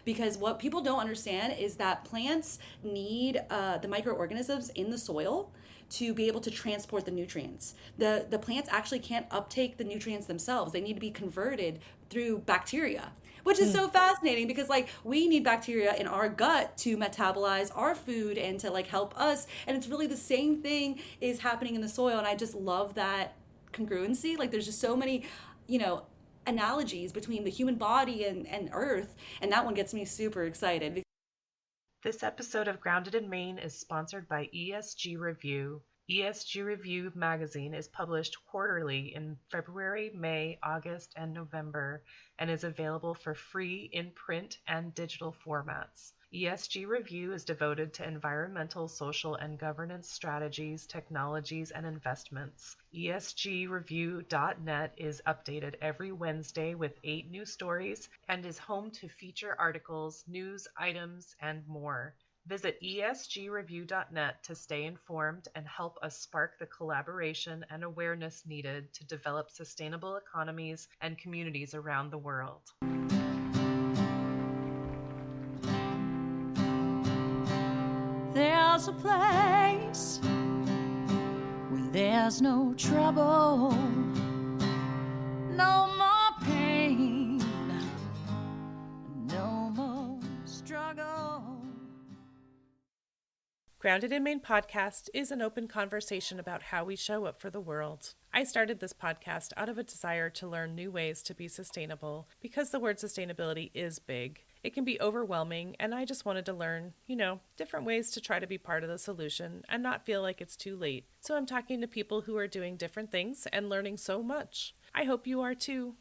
because what people don't understand is that plants need the microorganisms in the soil to be able to transport the nutrients. The plants actually can't uptake the nutrients themselves. They need to be converted through bacteria, which is so fascinating because like we need bacteria in our gut to metabolize our food and to like help us. And it's really the same thing is happening in the soil. And I just love that congruency. Like there's just so many, analogies between the human body and earth. And that one gets me super excited. This episode of Grounded in Maine is sponsored by ESG Review. ESG Review magazine is published quarterly in February, May, August, and November, and is available for free in print and digital formats. ESG Review is devoted to environmental, social, and governance strategies, technologies, and investments. ESGreview.net is updated every Wednesday with 8 new stories and is home to feature articles, news items, and more. Visit esgreview.net to stay informed and help us spark the collaboration and awareness needed to develop sustainable economies and communities around the world. There's a place where there's no trouble, no more pain, no more struggle. Grounded in Maine podcast is an open conversation about how we show up for the world. I started this podcast out of a desire to learn new ways to be sustainable because the word sustainability is big. It can be overwhelming, and I just wanted to learn, different ways to try to be part of the solution and not feel like it's too late. So I'm talking to people who are doing different things and learning so much. I hope you are too.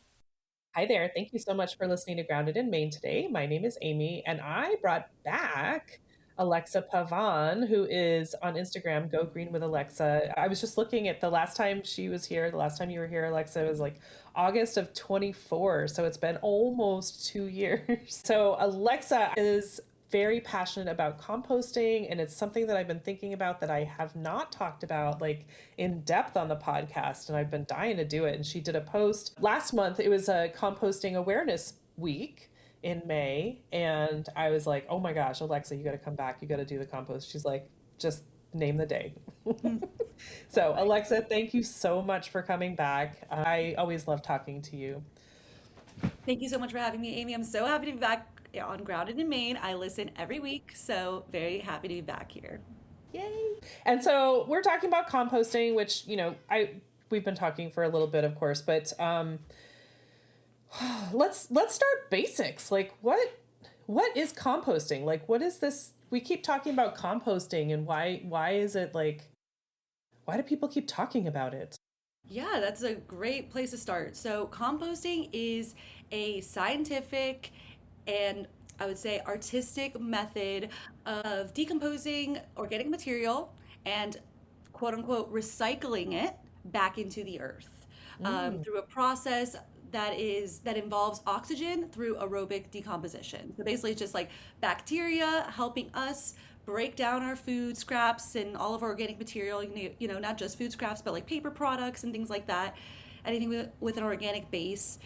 Hi there. Thank you so much for listening to Grounded in Maine today. My name is Amy, and I brought back Alexa Pavan, who is on Instagram, Go Green with Alexa. I was just looking at the last time she was here. The last time you were here, Alexa, was like August of 24. So it's been almost 2 years. So Alexa is very passionate about composting, and it's something that I've been thinking about that I have not talked about like in depth on the podcast, and I've been dying to do it. And she did a post last month. It was a composting awareness week in May, and I was like, oh my gosh, Alexa, you got to come back. You got to do the compost. She's like, just name the day. So Alexa, thank you so much for coming back. I always love talking to you. Thank you so much for having me, Amy. I'm so happy to be back on Grounded in Maine. I listen every week, so very happy to be back here. Yay. And so we're talking about composting, which, we've been talking for a little bit, of course, but let's start basics. Like what is composting? Like what is this? We keep talking about composting, and why is it like, why do people keep talking about it? Yeah, that's a great place to start. So composting is a scientific and I would say artistic method of decomposing organic material and quote unquote recycling it back into the earth through a process that involves oxygen through aerobic decomposition. So basically, it's just like bacteria helping us break down our food scraps and all of our organic material. Not just food scraps, but like paper products and things like that. Anything with an organic base,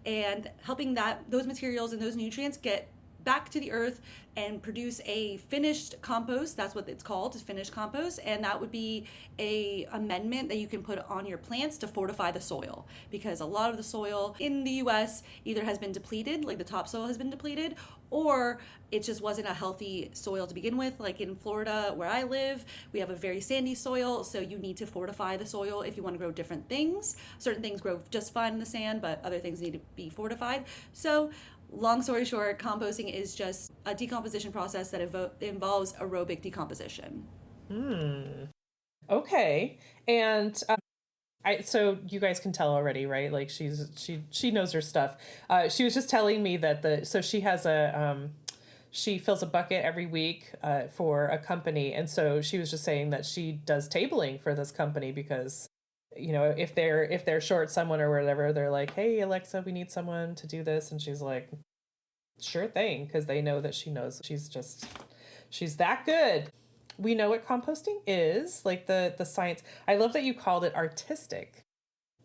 and helping those materials and those nutrients get back to the earth and produce a finished compost. That's what it's called, is finished compost. And that would be a amendment that you can put on your plants to fortify the soil, because a lot of the soil in the US either has been depleted, like the topsoil has been depleted, or it just wasn't a healthy soil to begin with. Like in Florida where I live, we have a very sandy soil, so you need to fortify the soil if you want to grow different things. Certain things grow just fine in the sand, but other things need to be fortified. So long story short, composting is just a decomposition process that involves aerobic decomposition. Okay. And so you guys can tell already, right? Like she knows her stuff. She was just telling me that so she has she fills a bucket every week for a company. And so she was just saying that she does tabling for this company because, if they're short someone or whatever, they're like, hey, Alexa, we need someone to do this. And she's like, sure thing. Because they know that she knows she's that good. We know what composting is, like the science. I love that you called it artistic.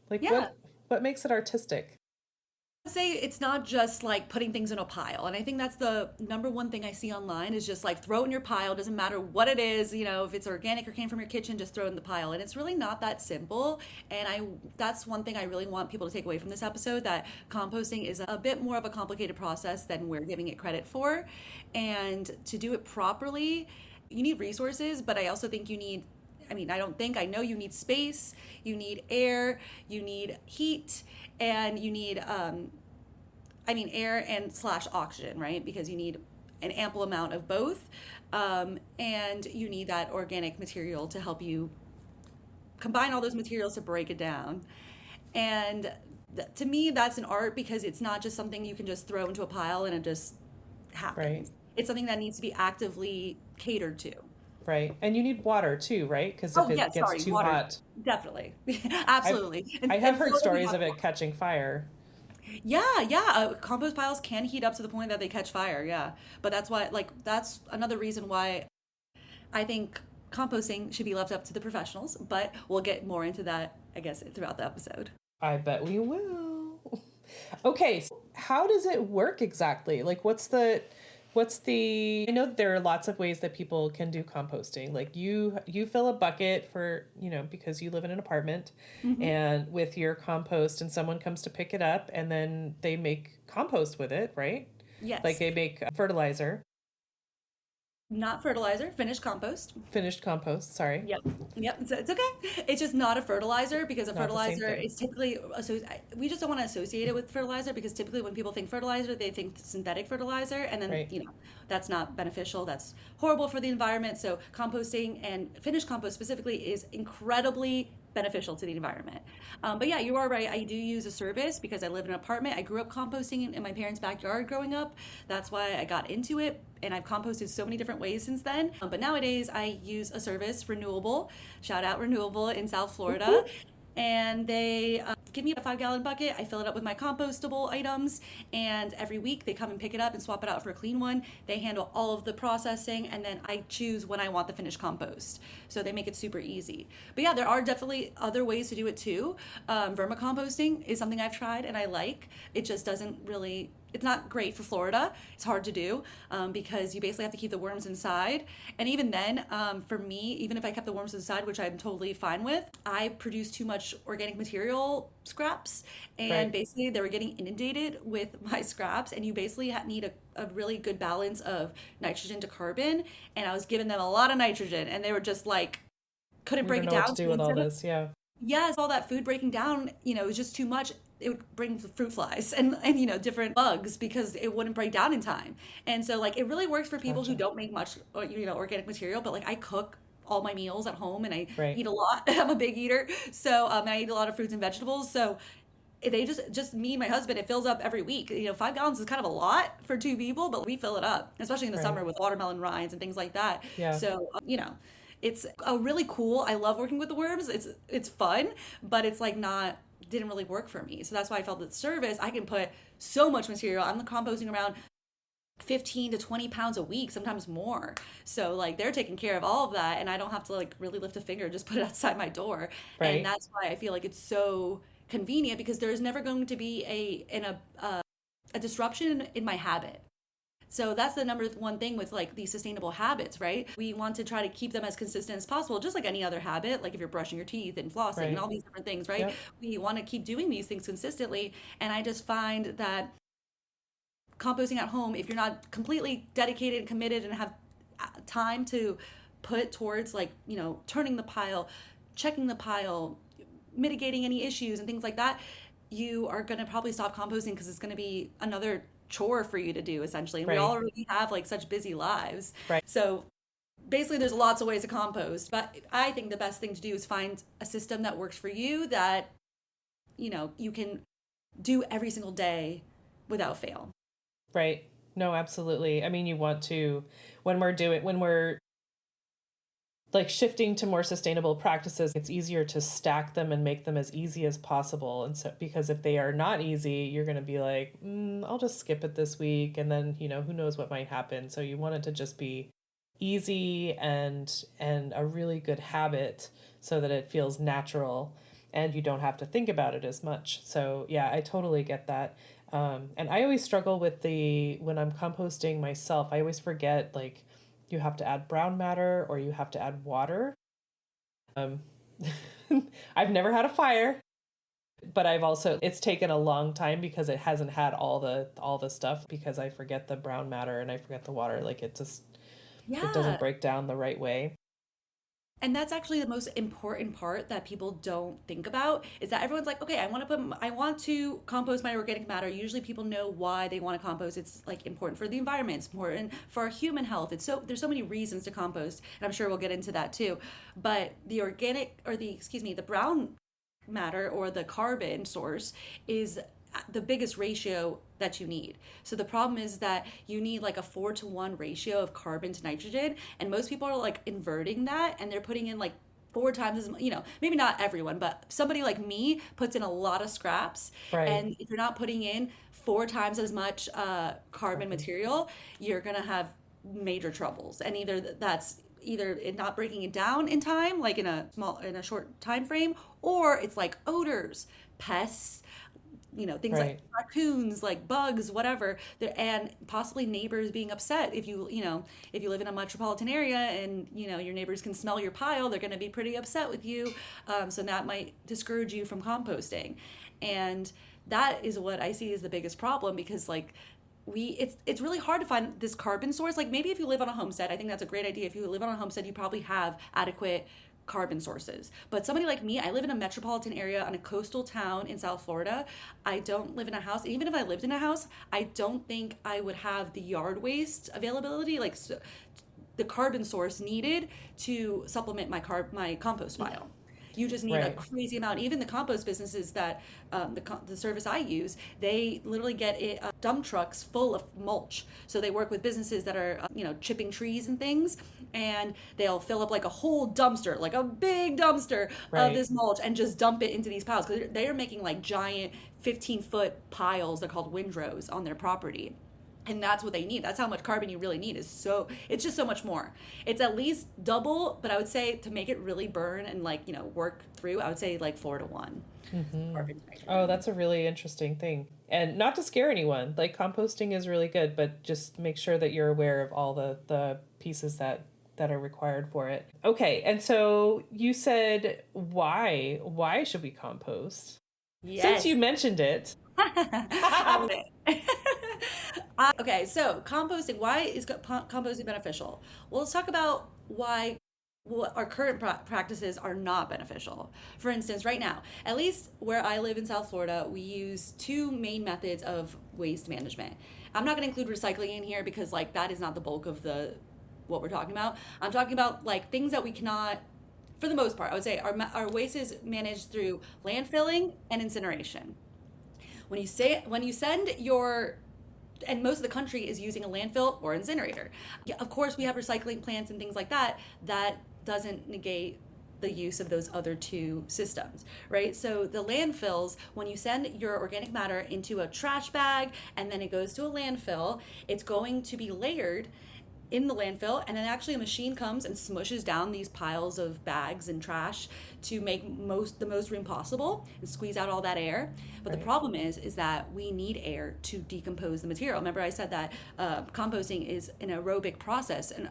Like Yeah. what makes it artistic? Say it's not just like putting things in a pile. And I think that's the number one thing I see online is just like throw it in your pile. Doesn't matter what it is, if it's organic or came from your kitchen, just throw it in the pile. And it's really not that simple. And that's one thing I really want people to take away from this episode, that composting is a bit more of a complicated process than we're giving it credit for. And to do it properly, you need resources, but I also think I know you need space, you need air, you need heat, and you need, air and slash oxygen, right? Because you need an ample amount of both. And you need that organic material to help you combine all those materials to break it down. And to me, that's an art, because it's not just something you can just throw into a pile and it just happens. Right. It's something that needs to be actively catered to. Right. And you need water too, right? Because if it gets too water. hot. Definitely. Absolutely. I have heard stories hot of it catching fire. Yeah. Compost piles can heat up to the point that they catch fire. Yeah. But that's another reason why I think composting should be left up to the professionals. But we'll get more into that, I guess, throughout the episode. I bet we will. Okay. So how does it work exactly? Like, what's the, I know there are lots of ways that people can do composting. Like you fill a bucket for, because you live in an apartment, Mm-hmm. and with your compost, and someone comes to pick it up and then they make compost with it, right? Yes. Like they make fertilizer. Not fertilizer, finished compost. Finished compost, sorry. Yep. It's okay. It's just not a fertilizer, because a Not the same fertilizer thing. is typically, we just don't want to associate it with fertilizer, because typically when people think fertilizer, they think synthetic fertilizer, and then, Right. that's not beneficial. That's horrible for the environment. So composting, and finished compost specifically, is incredibly beneficial to the environment. But yeah, you are right. I do use a service because I live in an apartment. I grew up composting in my parents' backyard growing up. That's why I got into it. And I've composted so many different ways since then. But nowadays I use a service, Renewable. Shout out Renewable in South Florida. Woo-hoo. And they give me a 5-gallon bucket. I fill it up with my compostable items, and every week they come and pick it up and swap it out for a clean one. They handle all of the processing, and then I choose when I want the finished compost. So they make it super easy. But yeah, there are definitely other ways to do it too. Vermicomposting is something I've tried and I like. It just doesn't really, it's not great for Florida. It's hard to do because you basically have to keep the worms inside. And even then, for me, even if I kept the worms inside, which I'm totally fine with, I produce too much organic material scraps. And Right. basically they were getting inundated with my scraps. And you basically need a really good balance of nitrogen to carbon. And I was giving them a lot of nitrogen, and they were just like, couldn't We break don't it know down. what to do with all this, yeah. Yes, all that food breaking down, it was just too much. It would bring fruit flies and different bugs, because it wouldn't break down in time. And so it really works for people who Gotcha. don't make much organic material, but I cook all my meals at home, and I Right. eat a lot. I'm a big eater. So I eat a lot of fruits and vegetables. So they just me and my husband, it fills up every week. 5 gallons is kind of a lot for 2 people, but we fill it up, especially in the Right. summer with watermelon rinds and things like that. Yeah. So it's a really cool. I love working with the worms. It's fun, but it's didn't really work for me. So that's why I felt that service, I can put so much material. I'm composting around 15 to 20 pounds a week, sometimes more. So they're taking care of all of that, and I don't have to really lift a finger, just put it outside my door. Right. And that's why I feel it's so convenient, because there's never going to be a disruption in my habit. So that's the number one thing with these sustainable habits, right? We want to try to keep them as consistent as possible, just like any other habit, like if you're brushing your teeth and flossing Right. and all these different things, right? Yep. We want to keep doing these things consistently. And I just find that composting at home, if you're not completely dedicated and committed and have time to put towards turning the pile, checking the pile, mitigating any issues and things like that, you are going to probably stop composting, because it's going to be another chore for you to do, essentially. And Right. we already have such busy lives. Right. So basically there's lots of ways to compost, but I think the best thing to do is find a system that works for you, that you can do every single day without fail. Right. No, absolutely. I mean, you want to, when we're shifting to more sustainable practices, it's easier to stack them and make them as easy as possible. And so, because if they are not easy, you're going to be like, I'll just skip it this week. And then, who knows what might happen. So you want it to just be easy and a really good habit, so that it feels natural and you don't have to think about it as much. So yeah, I totally get that. And I always struggle with when I'm composting myself, I always forget like you have to add brown matter or you have to add water. Um, I've never had a fire, but it's taken a long time because it hasn't had all the stuff because I forget the brown matter and I forget the water. Like it Yeah. doesn't break down the right way. And that's actually the most important part that people don't think about is that everyone's like, okay, I want to compost my organic matter. Usually people know why they want to compost. It's like important for the environment. It's important for our human health. There's so many reasons to compost, and I'm sure we'll get into that too. But the brown matter or the carbon source is the biggest ratio that you need. So the problem is that you need like a 4-to-1 ratio of carbon to nitrogen, and most people are like inverting that and they're putting in like 4 times as much, maybe not everyone, but somebody like me puts in a lot of scraps. Right. And if you're not putting in 4 times as much carbon material, you're gonna have major troubles. And either it not breaking it down in time, like in a short time frame, or it's like odors, pests, things like Right. raccoons, like bugs, whatever, and possibly neighbors being upset if you live in a metropolitan area and your neighbors can smell your pile, they're going to be pretty upset with you. So that might discourage you from composting, and that is what I see as the biggest problem because like it's really hard to find this carbon source. Like maybe if you live on a homestead, I think that's a great idea. If you live on a homestead, you probably have adequate carbon sources. But somebody like me, I live in a metropolitan area on a coastal town in South Florida. I don't live in a house. Even if I lived in a house, I don't think I would have the yard waste availability, like the carbon source needed to supplement my compost pile. You just need a Right. crazy amount. Even the compost businesses that the service I use, they literally get dump trucks full of mulch. So they work with businesses that are chipping trees and things, and they'll fill up like a whole dumpster, like a big dumpster of Right. this mulch, and just dump it into these piles because they are making like giant 15-foot piles. They're called windrows on their property. And that's what they need. That's how much carbon you really need. It's just so much more. It's at least double, but I would say to make it really burn and like work through, I would say like 4-to-1 carbon to Oh, nitrogen. that's a really interesting thing. And not to scare anyone, like composting is really good, but just make sure that you're aware of all the pieces that are required for it. Okay, and so you said why should we compost? Since Yes. you mentioned it. I love it. Okay, so composting. Why is composting beneficial? Well, let's talk about why what our current practices are not beneficial. For instance, right now, at least where I live in South Florida, we use two main methods of waste management. I'm not going to include recycling in here because like that is not the bulk of the what we're talking about. I'm talking about like things that we cannot, for the most part, I would say our waste is managed through landfilling and incineration. When you send your and most of the country is using a landfill or incinerator. Yeah, of course, we have recycling plants and things like that. That doesn't negate the use of those other two systems, right? So the landfills, when you send your organic matter into a trash bag and then it goes to a landfill, it's going to be layered in the landfill, and then actually a machine comes and smushes down these piles of bags and trash to make the most room possible and squeeze out all that air. But the Right. problem is that we need air to decompose the material. Remember I said that composting is an aerobic process, and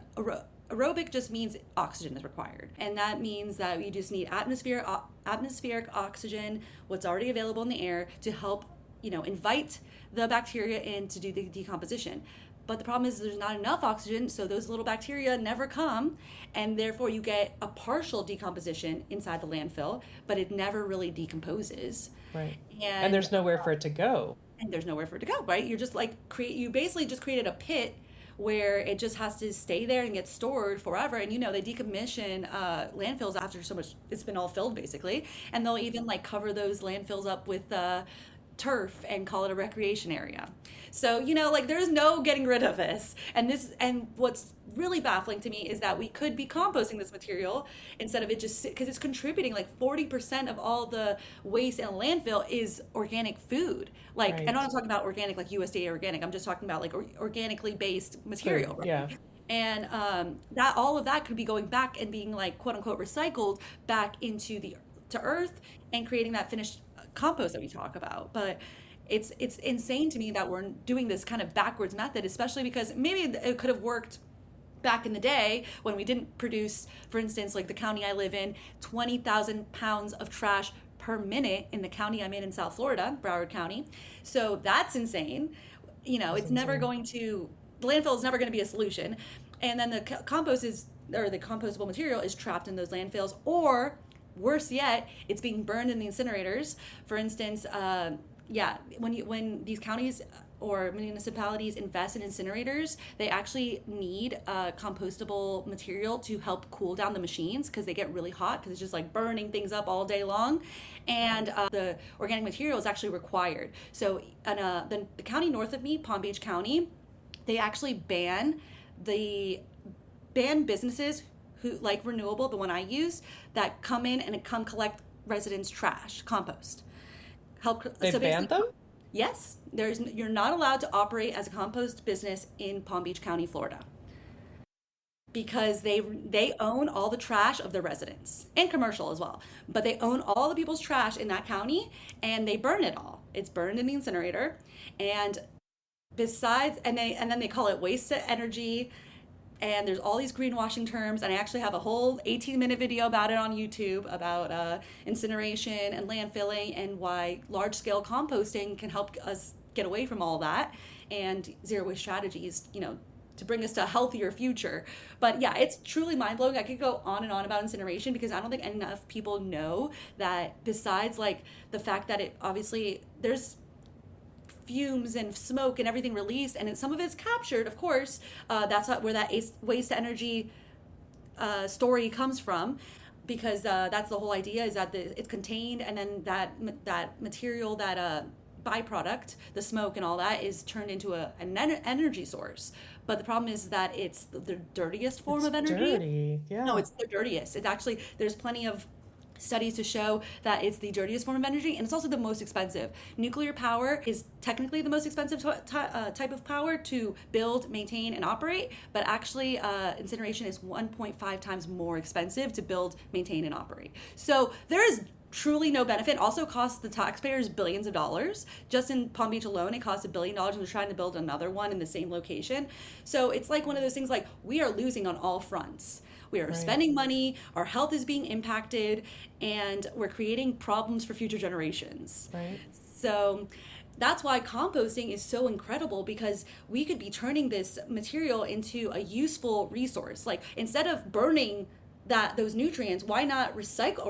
aerobic just means oxygen is required, and that means that we just need atmospheric oxygen, what's already available in the air, to help invite the bacteria in to do the decomposition. But the problem is there's not enough oxygen, so those little bacteria never come, and therefore you get a partial decomposition inside the landfill, but it never really decomposes. Right. And And there's nowhere for it to go. and there's nowhere for it to go, right? You're just like you basically just created a pit where it just has to stay there and get stored forever. And they decommission landfills after so much it's been all filled basically, and they'll even like cover those landfills up with turf and call it a recreation area. So like there's no getting rid of this. And what's really baffling to me is that we could be composting this material instead of it just because it's contributing like 40% of all the waste in a landfill is organic food. Like, and I'm Right. not talking about organic like USDA organic. I'm just talking about like organically based Food. material, Yeah. right? And that all of that could be going back and being like quote unquote recycled back into the to earth and creating that finished compost that we talk about. But It's insane to me that we're doing this kind of backwards method, especially because maybe it could have worked back in the day when we didn't produce, for instance, like the county I live in, 20,000 pounds of trash per minute in the county I'm in South Florida, Broward County. So that's insane. That's It's never insane. going to, the landfill is never going to be a solution. And then the compost is, or the compostable material is trapped in those landfills, or worse yet, it's being burned in the incinerators. For instance, when these counties or municipalities invest in incinerators, they actually need compostable material to help cool down the machines because they get really hot because it's just like burning things up all day long. And the organic material is actually required. So the county north of me, Palm Beach County, they actually ban businesses who like Renewable, the one I use, that come in and come collect residents' trash, compost. They banned them? Yes, you're not allowed to operate as a compost business in Palm Beach County, Florida, because they own all the trash of the residents and commercial as well. But they own all the people's trash in that county and they burn it all. It's burned in the incinerator, and then they call it waste to energy. And there's all these greenwashing terms, and I actually have a whole 18-minute video about it on YouTube about incineration and landfilling and why large-scale composting can help us get away from all that, and zero waste strategies, to bring us to a healthier future. But yeah, it's truly mind-blowing. I could go on and on about incineration because I don't think enough people know that besides like the fact that it obviously there's fumes and smoke and everything released, and some of it's captured, of course. That's where that waste to energy story comes from, because that's the whole idea, is that it's contained, and then that material, that byproduct, the smoke and all that, is turned into an energy source. But the problem is that it's the dirtiest form of energy. Dirty. Yeah. No, it's the dirtiest. It's actually, there's plenty of studies to show that it's the dirtiest form of energy, and it's also the most expensive. Nuclear power is technically the most expensive type of power to build, maintain, and operate, but actually incineration is 1.5 times more expensive to build, maintain, and operate. So there is truly no benefit. Also costs the taxpayers billions of dollars. Just in Palm Beach alone, it costs $1 billion, and they're trying to build another one in the same location. So it's like one of those things, like, we are losing on all fronts. We are spending money, our health is being impacted, and we're creating problems for future generations. Right. So that's why composting is so incredible, because we could be turning this material into a useful resource. Like, instead of burning those nutrients, why not recycle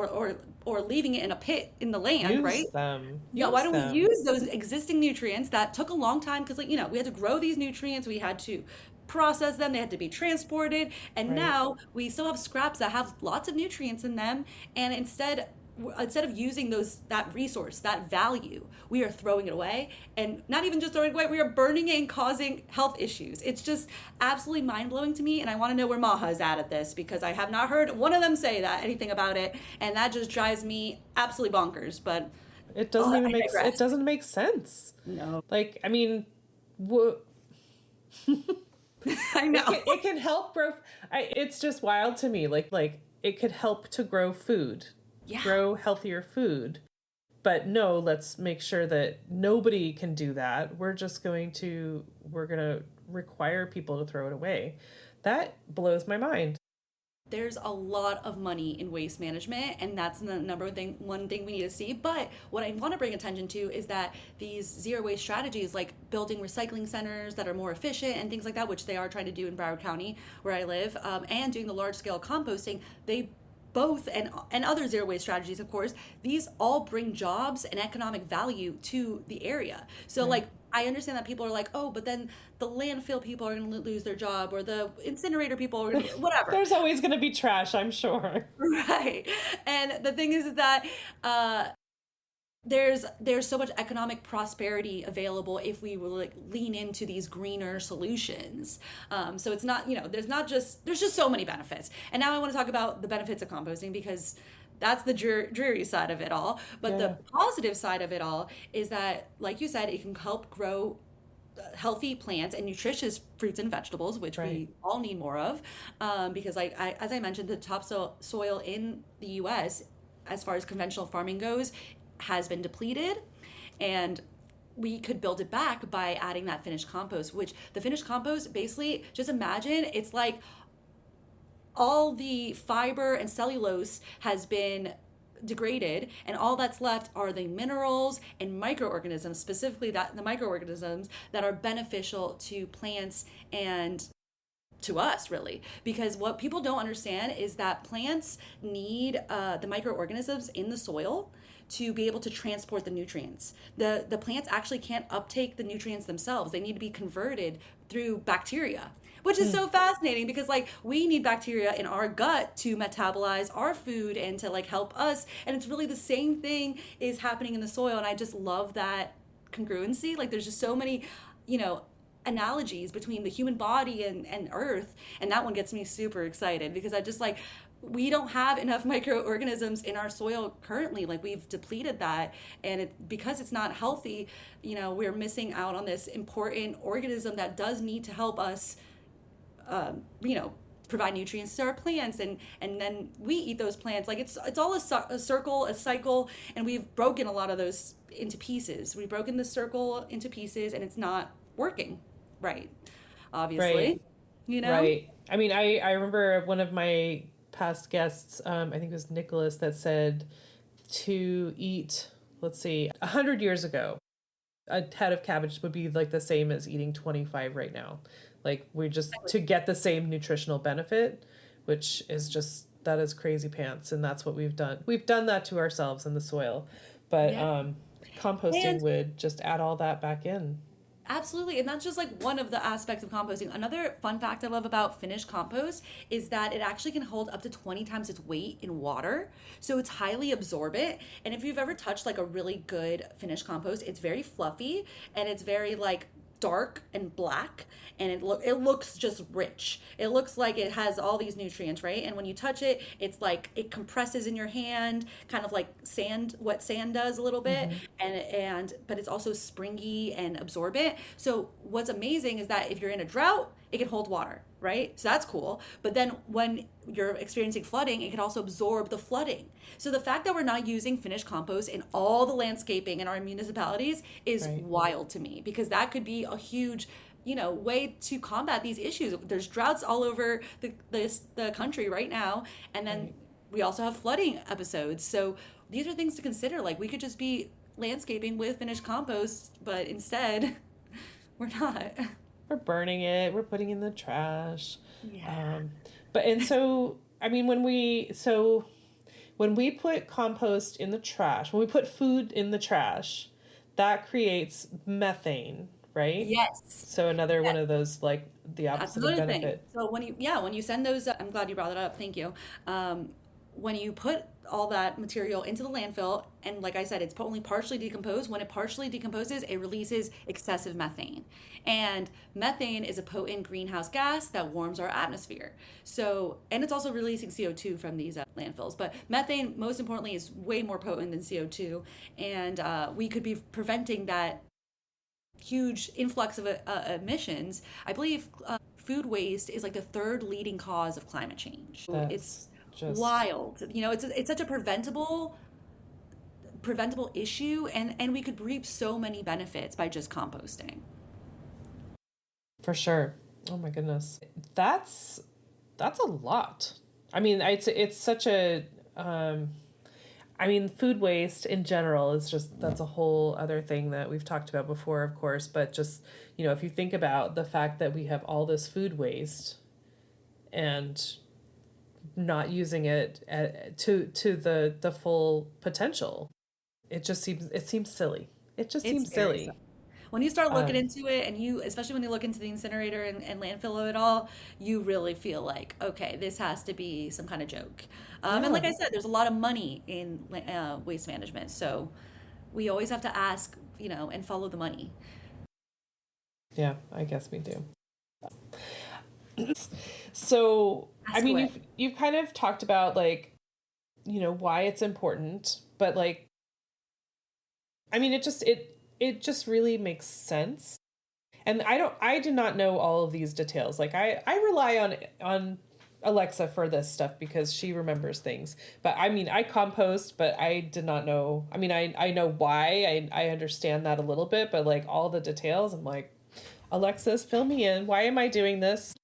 or leaving it in a pit in the land, right? Them. Yeah, why don't we use those existing nutrients that took a long time, because we had to grow these nutrients, we had to process them, they had to be transported, and now we still have scraps that have lots of nutrients in them, and instead of using that resource, that value, we are throwing it away. And not even just throwing it away, we are burning it and causing health issues. It's just absolutely mind-blowing to me, and I want to know where Maha is at this, because I have not heard one of them say anything about it, and that just drives me absolutely bonkers. But it doesn't make sense. No. Like, I mean, I know. It can help grow. It's just wild to me. Like it could help to grow food, grow healthier food. But no, let's make sure that nobody can do that. We're going to require people to throw it away. That blows my mind. There's a lot of money in waste management, and that's the one thing we need to see. But what I want to bring attention to is that these zero waste strategies, like building recycling centers that are more efficient and things like that, which they are trying to do in Broward County where I live, and doing the large scale composting, they both, and other zero waste strategies, of course, these all bring jobs and economic value to the area. So like, I understand that people are like, oh, but then the landfill people are going to lose their job, or the incinerator people are going to, whatever. There's always going to be trash, I'm sure. Right. And the thing is that there's so much economic prosperity available if we will lean into these greener solutions. So it's not, there's just so many benefits. And now I want to talk about the benefits of composting, because that's the dreary side of it all. But the positive side of it all is that, like you said, it can help grow healthy plants and nutritious fruits and vegetables, which we all need more of. Because as I mentioned, the topsoil in the U.S., as far as conventional farming goes, has been depleted. And we could build it back by adding that finished compost, which the finished compost, basically, just imagine it's like all the fiber and cellulose has been degraded, and all that's left are the minerals and microorganisms, specifically that the microorganisms that are beneficial to plants and to us, really. Because what people don't understand is that plants need the microorganisms in the soil to be able to transport the nutrients. The plants actually can't uptake the nutrients themselves. They need to be converted through bacteria, which is so fascinating, because like we need bacteria in our gut to metabolize our food and to like help us, and it's really the same thing is happening in the soil. And I just love that congruency. Like there's just so many, you know, analogies between the human body and earth, and that one gets me super excited, because I just like, we don't have enough microorganisms in our soil currently. Like we've depleted that, and because it's not healthy, you know, we're missing out on this important organism that does need to help us, you know, provide nutrients to our plants, and then we eat those plants. Like it's all a circle, a cycle, and we've broken a lot of those into pieces. We've broken the circle into pieces, and it's not working right, obviously. Right. You know? Right. I mean, I remember one of my past guests, I think it was Nicholas, that said to eat, let's see, 100 years ago, a head of cabbage would be like the same as eating 25 right now. Like we're just to get the same nutritional benefit, which is just, that is crazy pants. And that's what we've done. We've done that to ourselves in the soil, but composting And would just add all that back in. absolutely. And that's just like one of the aspects of composting. Another fun fact I love about finished compost is that it actually can hold up to 20 times its weight in water. So it's highly absorbent. And if you've ever touched like a really good finished compost, it's very fluffy and it's very like dark and black, and it looks just rich. It looks like it has all these nutrients, right? And when you touch it, it's like it compresses in your hand, kind of like sand, what sand does a little bit, and but it's also springy and absorbent. So what's amazing is that if you're in a drought, it can hold water, right? So that's cool. But then when you're experiencing flooding, it can also absorb the flooding. So the fact that we're not using finished compost in all the landscaping in our municipalities is wild to me, because that could be a huge, you know, way to combat these issues. There's droughts all over the country right now, and then we also have flooding episodes. So these are things to consider. Like we could just be landscaping with finished compost, but instead we're not. We're burning it. We're putting it in the trash. Yeah. But and so I mean, when we put compost in the trash, when we put food in the trash, that creates methane, right? Yes. So another one of those, like the opposite of benefit. So when you send those, I'm glad you brought that up. Thank you. When you put all that material into the landfill, and like I said, it's only partially decomposed. When it partially decomposes, it releases excessive methane. And methane is a potent greenhouse gas that warms our atmosphere. So, and it's also releasing CO2 from these landfills. But methane, most importantly, is way more potent than CO2. And we could be preventing that huge influx of emissions. I believe food waste is like the third leading cause of climate change. It's just wild. You know, it's such a preventable issue, and we could reap so many benefits by just composting. For sure. Oh my goodness. That's a lot. I mean, it's such a I mean, food waste in general is just, that's a whole other thing that we've talked about before, of course, but just, you know, if you think about the fact that we have all this food waste and not using it to the full potential, it seems silly. It just seems silly. When you start looking into it, and especially when you look into the incinerator and landfill of it all, you really feel like, okay, this has to be some kind of joke. And like I said, there's a lot of money in waste management. So we always have to ask, you know, and follow the money. Yeah, I guess we do. So, I mean, you've kind of talked about, like, you know, why it's important, but like, I mean, it just really makes sense. And I do not know all of these details. Like I rely on Alexa for this stuff because she remembers things. But I mean, I compost, but I did not know. I mean, I know why. I understand that a little bit, but like all the details, I'm like, Alexis, fill me in. Why am I doing this?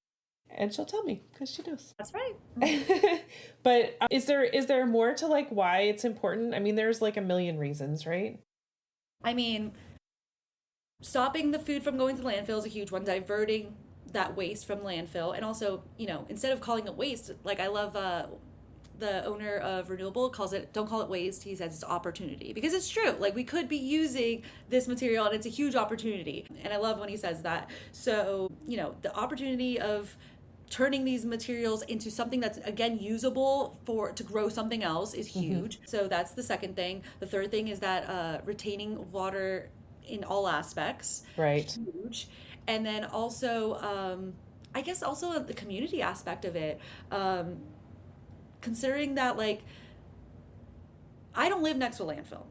And she'll tell me because she knows. That's right. But is there more to like why it's important? I mean, there's like a million reasons, right? I mean, stopping the food from going to landfill is a huge one. Diverting that waste from landfill, and also, instead of calling it waste, like I love the owner of Renewable calls it, don't call it waste. He says it's opportunity, because it's true. Like, we could be using this material and it's a huge opportunity. And I love when he says that. So, the opportunity of turning these materials into something that's, again, usable to grow something else is huge. So that's the second thing. The third thing is that retaining water in all aspects, right, huge. And then also, I guess also the community aspect of it, considering that, like, I don't live next to a landfill.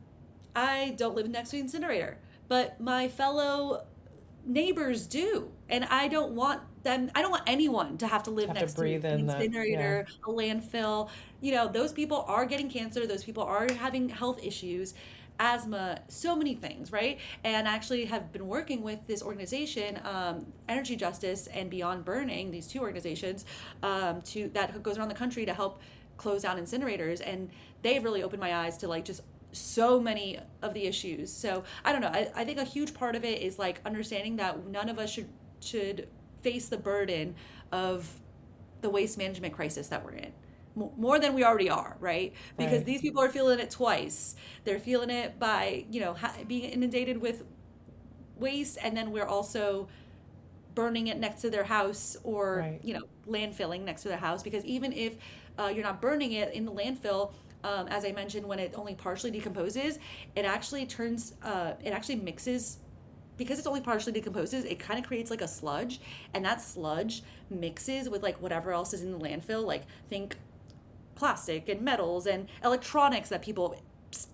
I don't live next to an incinerator, but my fellow neighbors do. And I don't want anyone to have to live next to an incinerator, a landfill. Those people are getting cancer. Those people are having health issues, asthma, so many things, right? And I actually have been working with this organization, Energy Justice and Beyond Burning, these two organizations, that goes around the country to help close down incinerators. And they've really opened my eyes to, like, just so many of the issues. So I don't know. I think a huge part of it is, like, understanding that none of us should face the burden of the waste management crisis that we're in. More than we already are, right? Because these people are feeling it twice. They're feeling it by, being inundated with waste, and then we're also burning it next to their house, or, landfilling next to their house. Because even if you're not burning it in the landfill, as I mentioned, when it only partially decomposes, it actually mixes. Because it's only partially decomposes, it kind of creates like a sludge, and that sludge mixes with, like, whatever else is in the landfill. Like, think plastic and metals and electronics that people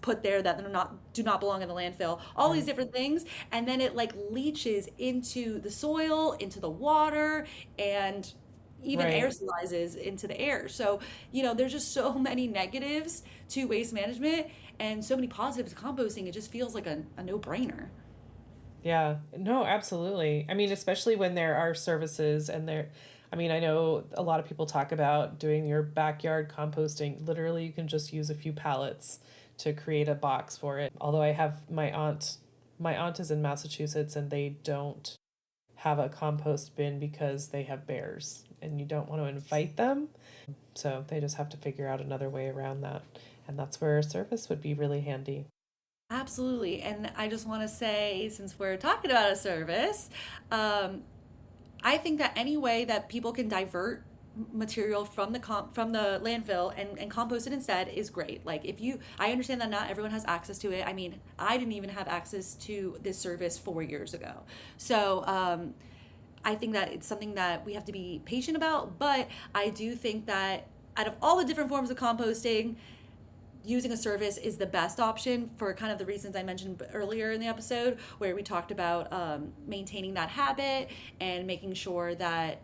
put there that do not belong in the landfill, all these different things, and then it, like, leaches into the soil, into the water, and even aerosolizes into the air. So, there's just so many negatives to waste management and so many positives to composting. It just feels like a no-brainer. Yeah, no, absolutely. I mean, especially when there are services and I know a lot of people talk about doing your backyard composting. Literally, you can just use a few pallets to create a box for it. Although I have my aunt is in Massachusetts, and they don't have a compost bin because they have bears, and you don't want to invite them. So they just have to figure out another way around that. And that's where a service would be really handy. Absolutely. And I just want to say, since we're talking about a service, I think that any way that people can divert material from the landfill and compost it instead is great. Like, I understand that not everyone has access to it. I mean, I didn't even have access to this service 4 years ago. So I think that it's something that we have to be patient about. But I do think that out of all the different forms of composting, using a service is the best option for kind of the reasons I mentioned earlier in the episode, where we talked about maintaining that habit and making sure that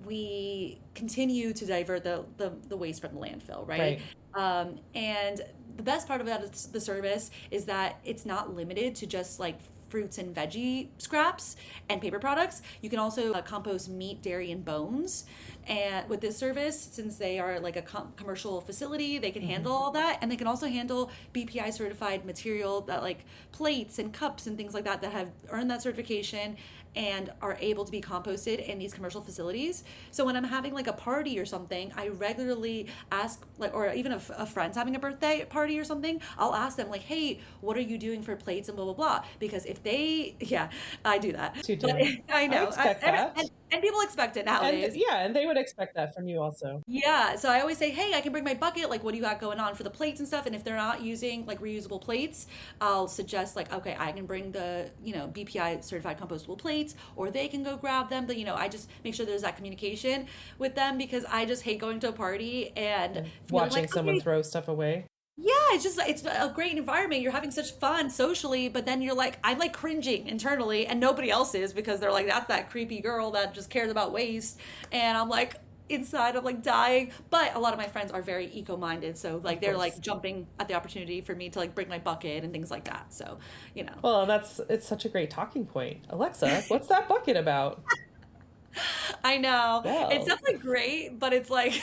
we continue to divert the waste from the landfill, right? And the best part about the service is that it's not limited to just, like, fruits and veggie scraps and paper products. You can also compost meat, dairy, and bones. And with this service, since they are like a commercial facility, they can handle all that. And they can also handle BPI certified material, that, like, plates and cups and things like that have earned that certification and are able to be composted in these commercial facilities. So when I'm having, like, a party or something, I regularly ask, like, or even a friend's having a birthday party or something, I'll ask them, like, hey, what are you doing for plates and blah, blah, blah. Because if they, I do that. You do. I know. I expect that. And people expect it nowadays. And they would expect that from you also. Yeah, so I always say, hey, I can bring my bucket, like, what do you got going on for the plates and stuff? And if they're not using, like, reusable plates, I'll suggest, like, okay, I can bring the, BPI certified compostable plates, or they can go grab them. But, I just make sure there's that communication with them, because I just hate going to a party and watching like, someone throw stuff away. Yeah, it's a great environment. You're having such fun socially, but then you're like, I'm, like, cringing internally, and nobody else is, because they're like, that's that creepy girl that just cares about waste. And I'm like, inside of like dying. But a lot of my friends are very eco-minded, so like they're like jumping at the opportunity for me to like bring my bucket and things like that. So, you know. Well, it's such a great talking point. Alexa, what's that bucket about? I know. It's Well, definitely great, but it's like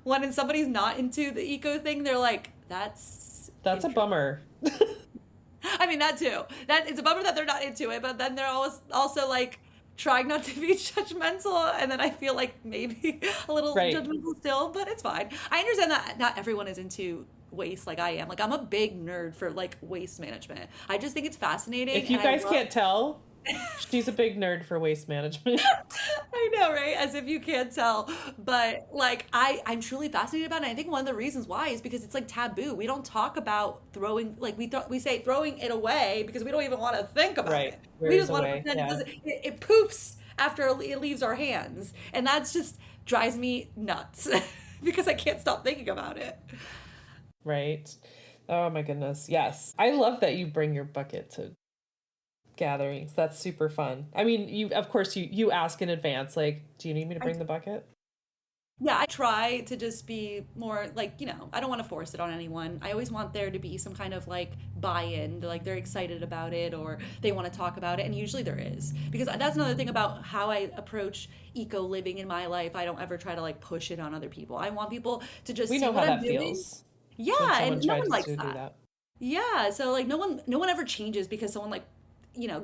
when somebody's not into the eco thing, they're like, that's a bummer. I mean, that too. That it's a bummer that they're not into it, but then they're always also like trying not to be judgmental, and then I feel like maybe a little Right. judgmental still, but it's fine. I understand that not everyone is into waste like I am. Like I'm a big nerd for like waste management. I just think it's fascinating. If you and I guys love- can't tell, she's a big nerd for waste management. I know, right? As if you can't tell. But like I'm truly fascinated about it. And I think one of the reasons why is because it's like taboo. We don't talk about throwing like we say throwing it away because we don't even want to think about Right. it. Where We is just want to away? pretend Yeah. it poofs after it leaves our hands. And that's just drives me nuts because I can't stop thinking about it. Right. Oh my goodness. Yes. I love that you bring your bucket to gatherings. That's super fun. I mean, you of course you ask in advance, like, do you need me to bring the bucket? Yeah, I try to just be more like, I don't want to force it on anyone. I always want there to be some kind of like buy-in, like they're excited about it or they want to talk about it. And usually there is. Because that's another thing about how I approach eco living in my life. I don't ever try to like push it on other people. I want people to just We see know what how I'm that doing. feels Yeah, when someone and no tries one likes to do that. that. Yeah, so like no one ever changes because someone like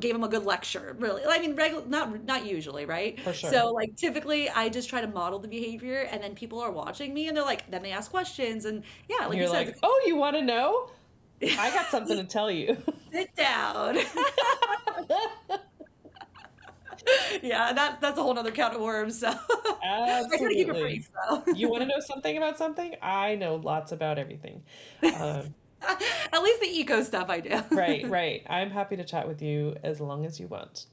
gave them a good lecture. Really, I mean, not usually, right? For sure. So like typically, I just try to model the behavior, and then people are watching me, and they're like, then they ask questions, and yeah, like You're you said, like, oh, you want to know? I got something to tell you. sit down. Yeah, that's a whole nother can of worms. So I try to keep it Absolutely. brief, though. You want to know something about something? I know lots about everything. At least the eco stuff I do. Right. I'm happy to chat with you as long as you want.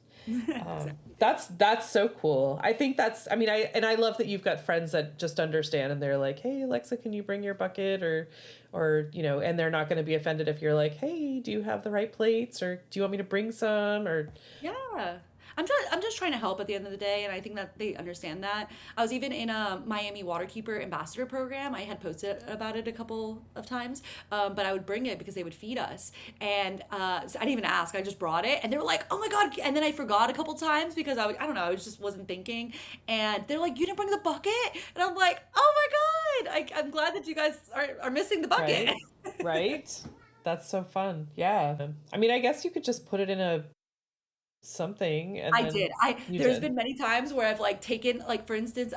That's so cool. I think I mean, I love that you've got friends that just understand and they're like, hey, Alexa, can you bring your bucket or, and they're not going to be offended if you're like, hey, do you have the right plates or do you want me to bring some or. Yeah. I'm just trying to help at the end of the day, and I think that they understand that. I was even in a Miami Waterkeeper ambassador program. I had posted about it a couple of times, but I would bring it because they would feed us. And so I didn't even ask. I just brought it, and they were like, "Oh my God!" And then I forgot a couple times because I don't know, I just wasn't thinking. And they're like, "You didn't bring the bucket?" And I'm like, "Oh my God! I'm glad that you guys are missing the bucket." Right? That's so fun. Yeah. I mean, I guess you could just put it in a something and I then did. There's did. been many times where I've like taken like for instance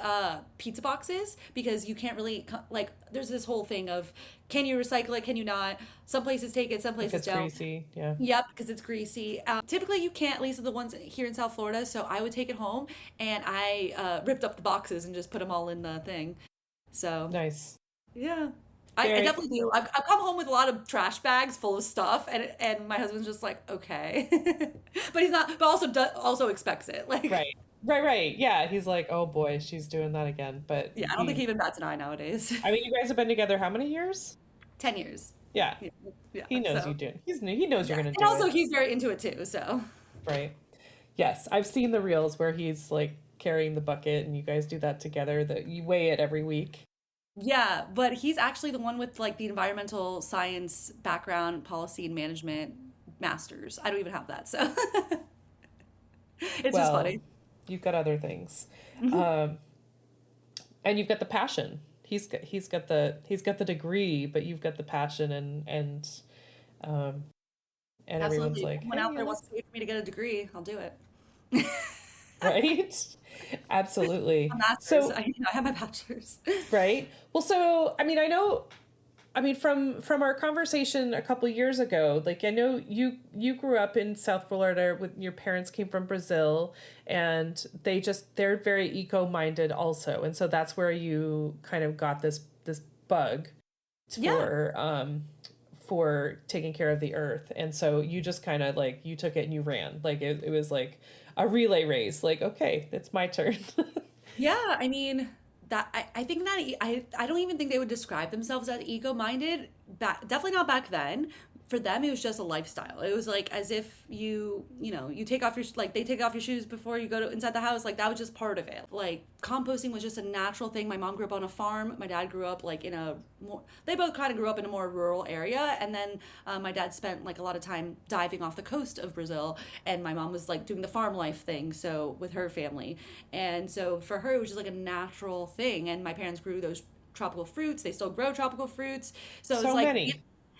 pizza boxes because you can't really like there's this whole thing of can you recycle it, can you not? Some places take it, some If places it's don't. greasy, yeah. Yep, because it's greasy. Typically you can't, at least the ones here in South Florida, so I would take it home and I ripped up the boxes and just put them all in the thing. So Nice. yeah. I Very definitely do. I've come home with a lot of trash bags full of stuff, and my husband's just like, okay, but he's not. But also expects it. Like, Right. Yeah, he's like, oh boy, she's doing that again. But yeah, I don't think he even bats an eye nowadays. I mean, you guys have been together how many years? 10 years. Yeah, Yeah. he knows So, you do. He knows you're yeah. gonna And do also it. he's very into it too. So Right. Yes, I've seen the reels where he's like carrying the bucket, and you guys do that together. That you weigh it every week. yeah, but he's actually the one with like the environmental science background, policy and management masters. I don't even have that, so it's just funny. You've got other things, and you've got the passion. He's got the degree, but you've got the passion um, and everyone's Absolutely. like, Someone hey, out there wants to pay for me to get a degree, I'll do it. right? Absolutely. A master's. So I have my bachelor's. right. Well, so I mean, from our conversation a couple years ago, like I know you grew up in South Florida with your parents came from Brazil and they're very eco-minded also. And so that's where you kind of got this bug for taking care of the earth. And so you just kind of like you took it and you ran. Like it was like a relay race. Like, okay, it's my turn. Yeah, I mean that I think that I don't even think they would describe themselves as eco-minded. Definitely not back then. for them it was just a lifestyle. It was like as if you take off your, like they take off your shoes before you go to inside the house, like that was just part of it. Like composting was just a natural thing. My mom grew up on a farm, my dad grew up like in a more, they both kind of grew up in a more rural area, and then my dad spent like a lot of time diving off the coast of Brazil, and my mom was like doing the farm life thing, so with her family. And so for her it was just like a natural thing, and my parents grew those tropical fruits. They still grow tropical fruits, so it's like many.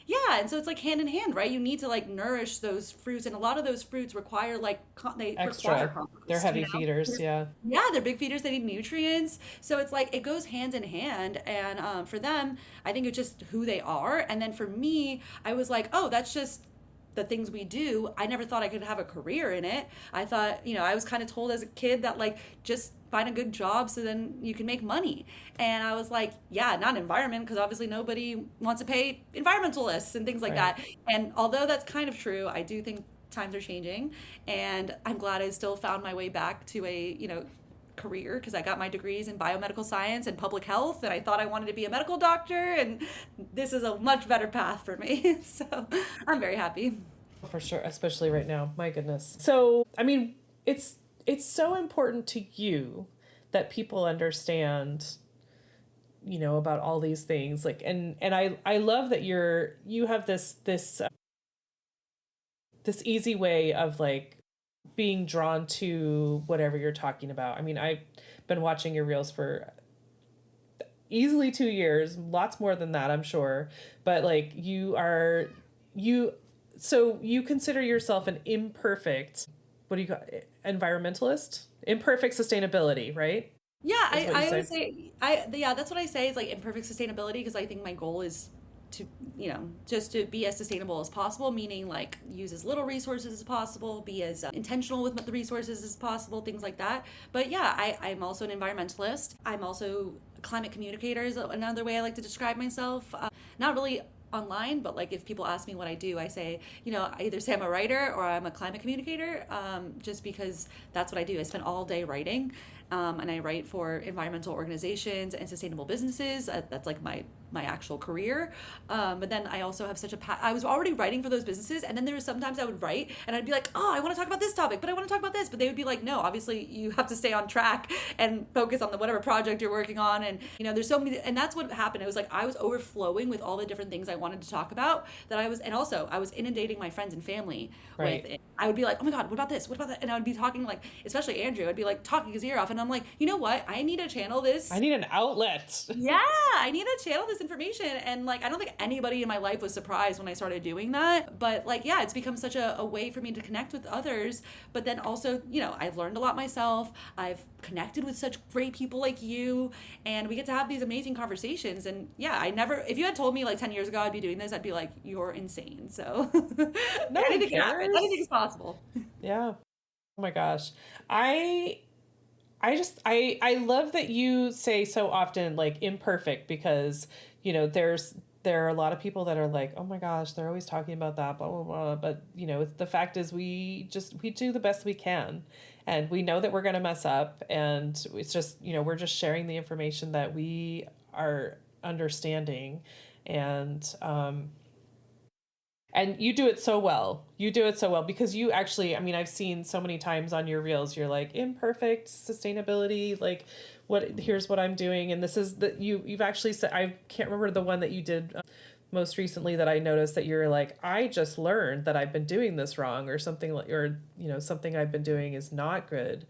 yeah, and so it's like hand in hand, right? You need to like nourish those fruits, and a lot of those fruits require like they require Extra. compost, They're heavy feeders, yeah. Yeah, they're big feeders. They need nutrients, so it's like it goes hand in hand. And for them, I think it's just who they are. And then for me, I was like, oh, that's just the things we do. I never thought I could have a career in it. I thought, I was kind of told as a kid that like just find a good job so then you can make money. And I was like, yeah, not environment, because obviously nobody wants to pay environmentalists and things like that. And although that's kind of true, I do think times are changing, and I'm glad I still found my way back to a, career, because I got my degrees in biomedical science and public health, and I thought I wanted to be a medical doctor, and this is a much better path for me. So I'm very happy. For sure, especially right now. My goodness. So, I mean, it's so important to you that people understand, about all these things. Like, and I love that you have this easy way of like being drawn to whatever you're talking about. I mean, I've been watching your reels for easily 2 years, lots more than that, I'm sure. But like so you consider yourself an imperfect, what do you call it? Environmentalist? Imperfect sustainability, right? Yeah, I would say, that's what I say is like imperfect sustainability, because I think my goal is to, just to be as sustainable as possible, meaning like use as little resources as possible, be as intentional with the resources as possible, things like that. But yeah, I'm also an environmentalist. I'm also a climate communicator is another way I like to describe myself. Not really online, but like if people ask me what I do, I say, I either say I'm a writer or I'm a climate communicator, just because that's what I do. I spend all day writing, and I write for environmental organizations and sustainable businesses. That's like my actual career. But then I also have I was already writing for those businesses, and then there was sometimes I would write and I'd be like, oh, I want to talk about this topic, but I want to talk about this, but they would be like, no, obviously you have to stay on track and focus on whatever project you're working on. And there's so many, and that's what happened. It was like I was overflowing with all the different things I wanted to talk about, and also I was inundating my friends and family with it. I would be like, oh my God, what about this? What about that? And I would be talking like, especially Andrew, I'd be like talking his ear off, and I'm like, you know what? I need to channel this. I need an outlet. Yeah, I need to channel this information. And like, I don't think anybody in my life was surprised when I started doing that. But like, yeah, it's become such a way for me to connect with others. But then also, I've learned a lot myself. I've connected with such great people like you, and we get to have these amazing conversations. And yeah, if you had told me like 10 years ago I'd be doing this, I'd be like, you're insane. So No, anything can happen. Anything is possible. Yeah. Oh my gosh. I love that you say so often like imperfect, because there are a lot of people that are like, oh my gosh, they're always talking about that, blah blah blah. But the fact is we do the best we can, and we know that we're gonna mess up, and it's just we're just sharing the information that we are understanding, and you do it so well. You do it so well, because you actually, I mean, I've seen so many times on your reels, you're like, imperfect sustainability, like here's what I'm doing. And this is that you've actually said, I can't remember the one that you did most recently that I noticed that you're like, I just learned that I've been doing this wrong, or something like, or, something I've been doing is not good.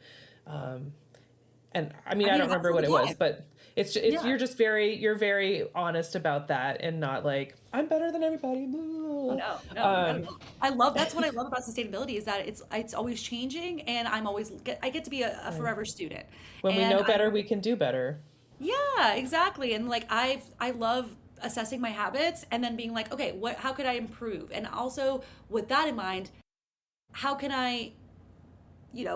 And I mean, I don't remember what it was, but you're very honest about that, and not like, I'm better than everybody. No. That's what I love about sustainability, is that it's always changing, and I get to be a forever student. When we know better, we can do better. Yeah, exactly. And like, I love assessing my habits and then being like, okay, how could I improve? And also with that in mind, how can I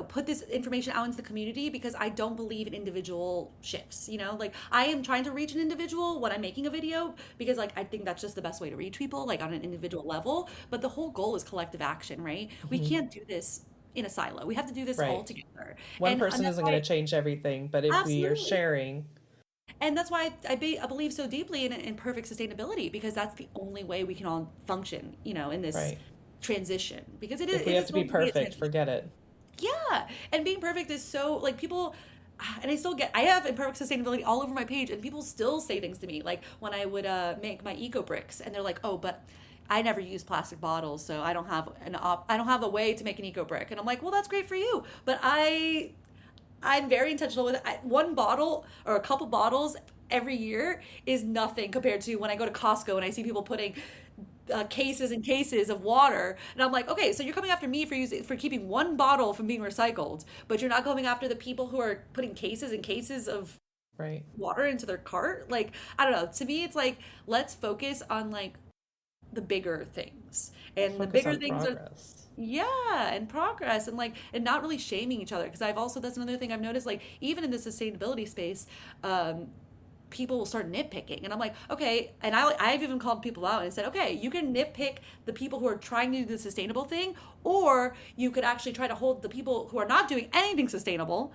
put this information out into the community, because I don't believe in individual shifts, like I am trying to reach an individual when I'm making a video, because like I think that's just the best way to reach people, like on an individual level. But the whole goal is collective action, right? Mm-hmm. We can't do this in a silo. We have to do this all together. One person isn't going to change everything, but if we are sharing. And that's why I believe so deeply in perfect sustainability, because that's the only way we can all function, in this Right. transition, because If we it have is to be going to be a perfect, transition. forget it. Yeah, and being perfect is so like people, and I have imperfect sustainability all over my page, and people still say things to me like when I would make my eco bricks, and they're like, "Oh, but I never use plastic bottles, so I don't have a way to make an eco brick." And I'm like, "Well, that's great for you, but I'm very intentional with it. One bottle or a couple bottles every year is nothing compared to when I go to Costco and I see people putting cases and cases of water, and I'm like, okay, so you're coming after me for keeping one bottle from being recycled, but you're not coming after the people who are putting cases and cases of Right. water into their cart. Like, I don't know. To me, it's like, let's focus on like the bigger things, and the Focus bigger on things are, progress. yeah, and progress, and like, and not really shaming each other, because I've also, that's another thing I've noticed, like even in the sustainability space, people will start nitpicking, and I'm like, okay, and I've even called people out and said, okay, you can nitpick the people who are trying to do the sustainable thing, or you could actually try to hold the people who are not doing anything sustainable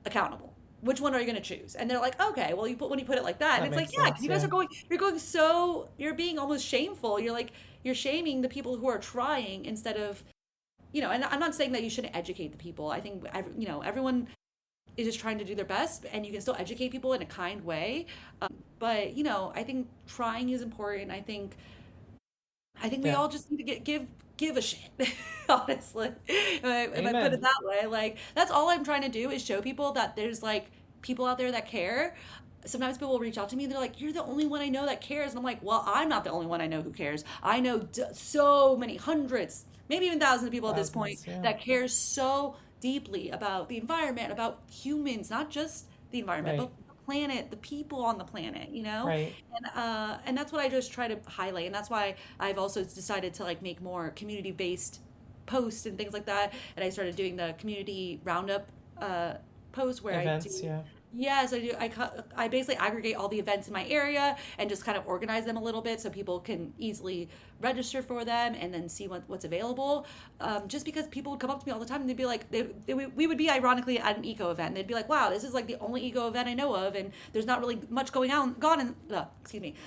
accountable. Which one are you going to choose? And they're like, okay, well, when you put it like that, and That it's like, makes yeah, because sense. you guys Yeah. are going so, you're being almost shameful. You're like, you're shaming the people who are trying instead of, and I'm not saying that you shouldn't educate the people. I think, everyone is just trying to do their best, and you can still educate people in a kind way. But, I think trying is important. I think we Yeah. all just need to give a shit, honestly. If I put it Amen. that way, like that's all I'm trying to do is show people that there's like people out there that care. Sometimes people will reach out to me and they're like, "You're the only one I know that cares," and I'm like, "Well, I'm not the only one I know who cares. I know so many hundreds, maybe even thousands of people at this point Thousands. Yeah. that care so deeply about the environment, about humans, not just the environment, Right. but the planet, the people on the planet, Right. and that's what I just try to highlight, and that's why I've also decided to like make more community based posts and things like that, and I started doing the community roundup posts where I do. Events. Yeah. Yes, I do. I basically aggregate all the events in my area and just kind of organize them a little bit so people can easily register for them and then see what's available. Just because people would come up to me all the time and they'd be like, we would be ironically at an eco event. And they'd be like, wow, this is like the only eco event I know of, and there's not really much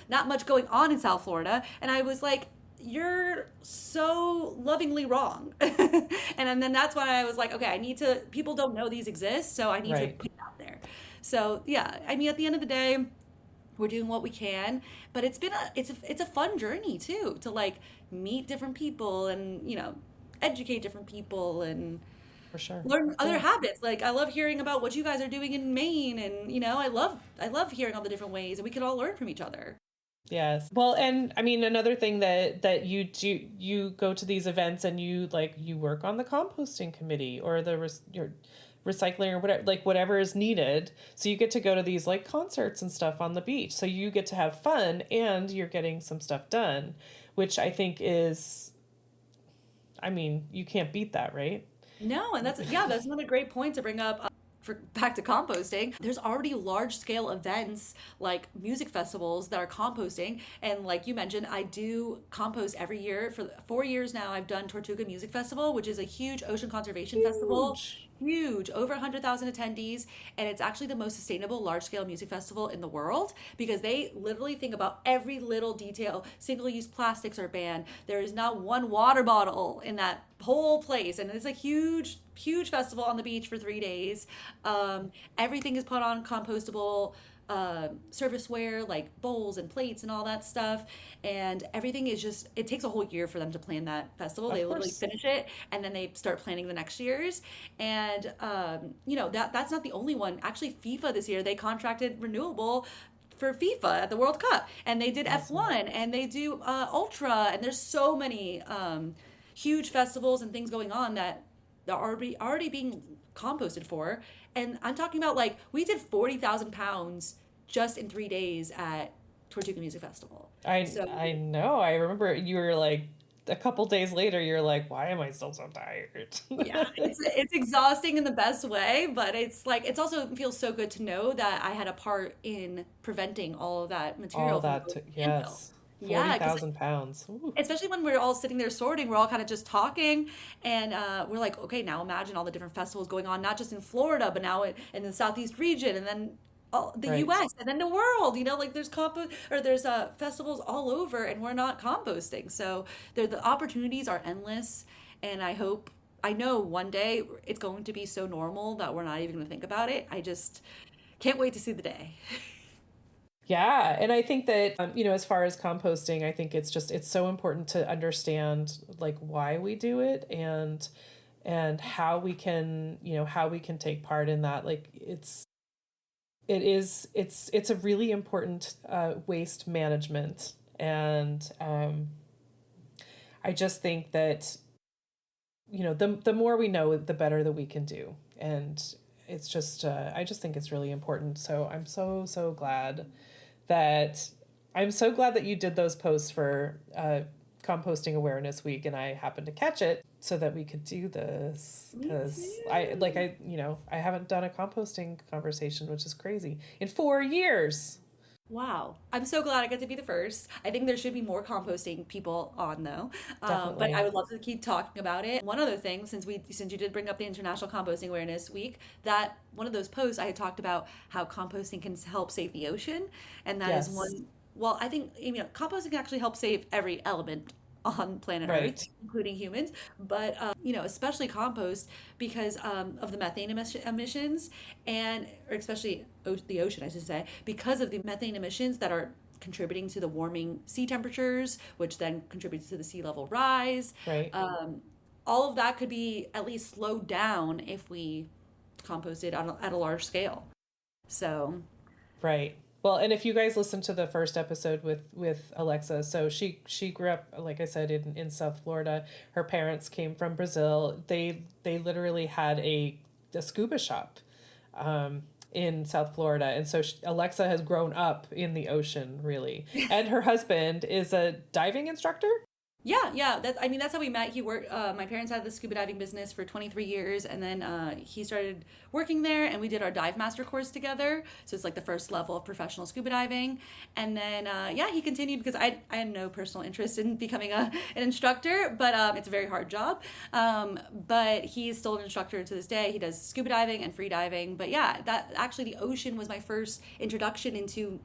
not much going on in South Florida. And I was like, you're so lovingly wrong. And then that's why I was like, okay, people don't know these exist, so I need to Right. put it out there. So yeah, I mean, at the end of the day, we're doing what we can, but it's a fun journey too, to like meet different people and educate different people and For sure. learn other Yeah. habits. Like I love hearing about what you guys are doing in Maine, and I love hearing all the different ways, and we can all learn from each other. Yes. Well, and I mean, another thing that you do, you go to these events and you work on the composting committee or your recycling or whatever, like whatever is needed. So you get to go to these like concerts and stuff on the beach. So you get to have fun and you're getting some stuff done, which I think is, I mean, you can't beat that, right? No, and that's another great point to bring up. For back to composting, there's already large scale events like music festivals that are composting, and like you mentioned, I do compost every year. For 4 years now, I've done Tortuga Music Festival, which is a huge ocean conservation festival. Huge. Huge, over 100,000 attendees, and it's actually the most sustainable large scale music festival in the world, because they literally think about every little detail. Single use plastics are banned. There is not one water bottle in that whole place, and it's a huge, huge festival on the beach for 3 days. Everything is put on compostable serviceware like bowls and plates and all that stuff, and everything is just, it takes a whole year for them to plan that festival. They Of literally course. finish it and then they start planning the next year's. And that's not the only one. Actually, FIFA this year, they contracted renewable for FIFA at the World Cup, and they did Awesome. F1, and they do Ultra, and there's so many huge festivals and things going on that are already being composted for. And I'm talking about, like, we did 40,000 pounds just in 3 days at Tortuga Music Festival. So I know. I remember you were like a couple days later, you're like, why am I still so tired? yeah, it's exhausting in the best way, but it's like, it's also feels so good to know that I had a part in preventing all of that All material from that, going to landfill. yes. Yeah, because 40,000 pounds. Ooh. especially when we're all sitting there sorting, we're all kind of just talking, and we're like, okay, now imagine all the different festivals going on, not just in Florida, but now in the Southeast region, and then all the Right. US and then the world, like there's there's festivals all over and we're not composting. So the opportunities are endless, and I know one day it's going to be so normal that we're not even going to think about it. I just can't wait to see the day. Yeah, and I think that as far as composting, I think it's so important to understand like why we do it, and how we can, how we can take part in that. Like it's a really important waste management, and I just think that the more we know, the better that we can do, and it's just I just think it's really important. So I'm so glad that you did those posts for Composting Awareness Week, and I happened to catch it so that we could do this, Me because too. I haven't done a composting conversation, which is crazy, in 4 years. Wow. I'm so glad I got to be the first. I think there should be more composting people on though. But I Definitely. would love to keep talking about it. One other thing, since you did bring up the International Composting Awareness Week, that one of those posts I had talked about how composting can help save the ocean, and that is Yes. one. Well, I think composting can actually help save every element on planet Earth, Right. including humans, but especially compost because of the methane emissions, or especially the ocean, I should say, because of the methane emissions that are contributing to the warming sea temperatures, which then contributes to the sea level rise. Right. All of that could be at least slowed down if we composted at a large scale. So, Right. Well, and if you guys listen to the first episode with Alexa, so she grew up, like I said, in South Florida. Her parents came from Brazil. They literally had a scuba shop in South Florida, and so Alexa has grown up in the ocean, really. And her husband is a diving instructor. yeah, yeah. That's how we met. He worked. My parents had the scuba diving business for 23 years, and then he started working there, and we did our dive master course together. So it's like the first level of professional scuba diving. And then yeah, he continued because I had no personal interest in becoming an instructor, but it's a very hard job. But he is still an instructor to this day. He does scuba diving and free diving. But yeah, that actually the ocean was my first introduction into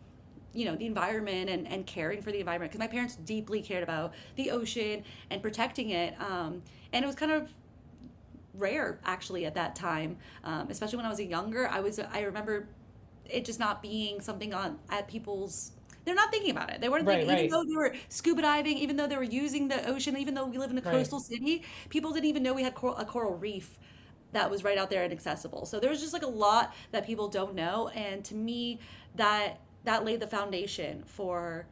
the environment and caring for the environment, because my parents deeply cared about the ocean and protecting it, and it was kind of rare actually at that time, especially when I was younger. I remember it just not being something on at people's, they're not thinking about it. They weren't Right. thinking, even Right. though they were scuba diving, even though they were using the ocean, even though we live in a Right. coastal city, people didn't even know we had a coral reef that was right out there and accessible. So there's just like a lot that people don't know, and to me, that laid the foundation for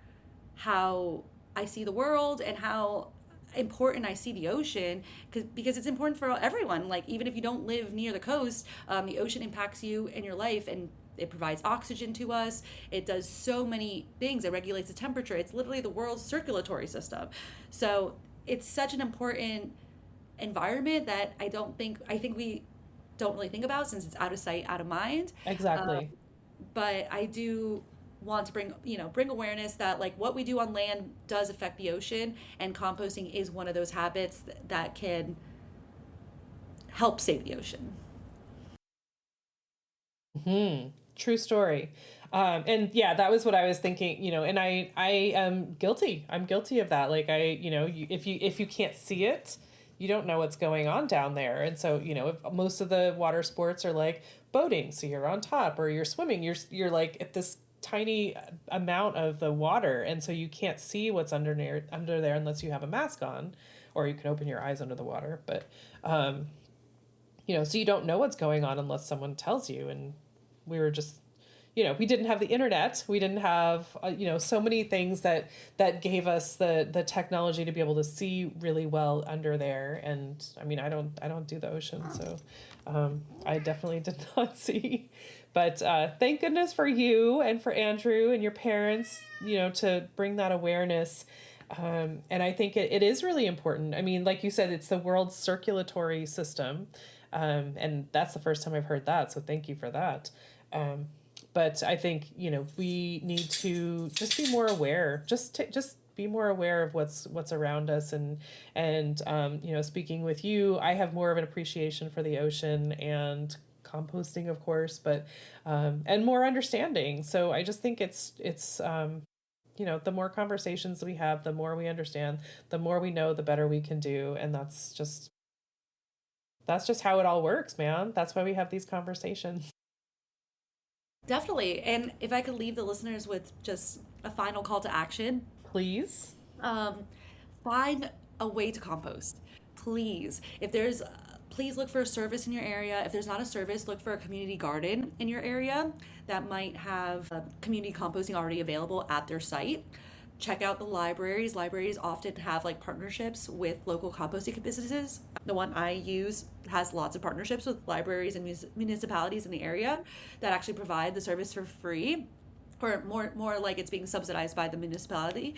how I see the world and how important I see the ocean, because it's important for everyone. Like, even if you don't live near the coast, the ocean impacts you in your life, and it provides oxygen to us. It does so many things. It regulates the temperature. It's literally the world's circulatory system. So it's such an important environment that I think we don't really think about, since it's out of sight, out of mind. Um, Exactly. but I do want to bring awareness that like what we do on land does affect the ocean, and composting is one of those habits that can help save the ocean. Hmm. True story. And yeah, that was what I was thinking, and I am guilty. I'm guilty of that. Like if you can't see it, you don't know what's going on down there. And so, if most of the water sports are like boating, so you're on top, or you're swimming, you're like at this tiny amount of the water, and so you can't see what's under there unless you have a mask on, or you can open your eyes under the water. But so you don't know what's going on unless someone tells you. And we were just, we didn't have the internet. We didn't have, so many things that gave us the technology to be able to see really well under there. And I mean, I don't do the ocean, so I definitely did not see. But thank goodness for you and for Andrew and your parents, to bring that awareness. And I think it is really important. I mean, like you said, it's the world's circulatory system. And that's the first time I've heard that. So thank you for that. But I think, we need to just be more aware, just be more aware of what's around us. And speaking with you, I have more of an appreciation for the ocean and composting, of course, but and more understanding. So I just think it's the more conversations we have, the more we understand, the more we know, the better we can do. And that's just how it all works, man. That's why we have these conversations. Definitely. And if I could leave the listeners with just a final call to action, Please. find a way to compost. Please. Please look for a service in your area. If there's not a service, look for a community garden in your area that might have community composting already available at their site. Check out the libraries. Libraries often have like partnerships with local composting businesses. The one I use has lots of partnerships with libraries and municipalities in the area that actually provide the service for free, or more like it's being subsidized by the municipality.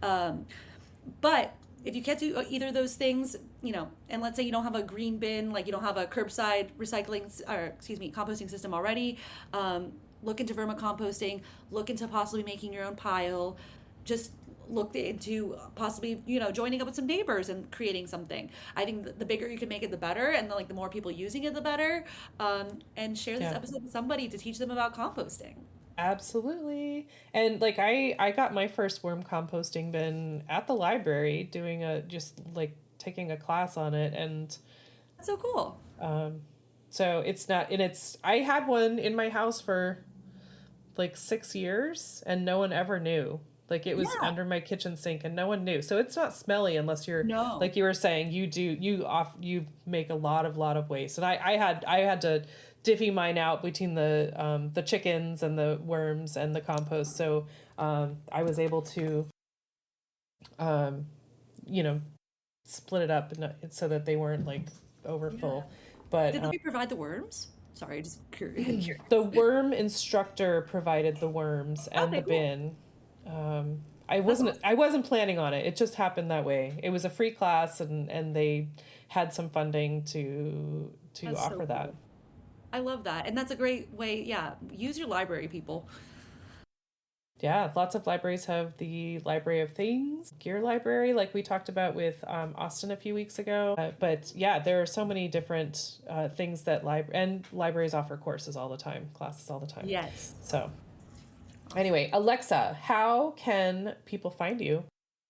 But if you can't do either of those things, and let's say you don't have a green bin, like you don't have a curbside composting system already, look into vermicomposting, look into possibly making your own pile, just look into possibly, joining up with some neighbors and creating something. I think the bigger you can make it, the better, and the more people using it, the better. And share this episode with somebody to teach them about composting. Absolutely. And like I got my first worm composting bin at the library doing taking a class on it, and That's so cool. So I had one in my house for like 6 years and no one ever knew. Like it was under my kitchen sink and no one knew. So it's not smelly unless you're like you were saying, you make a lot of waste. And I had to divvy mine out between the chickens and the worms and the compost. So I was able to split it up so that they weren't like overfull. But did they provide the worms? Sorry, just curious. The worm instructor provided the worms and the bin. I wasn't planning on it. It just happened that way. It was a free class and they had some funding to offer that. I love that. And that's a great way. Yeah. Use your library, people. Yeah. Lots of libraries have the Library of Things, Gear Library, like we talked about with Austin a few weeks ago. But yeah, there are so many different things that libraries offer courses all the time, classes all the time. Yes. So anyway, Alexa, how can people find you?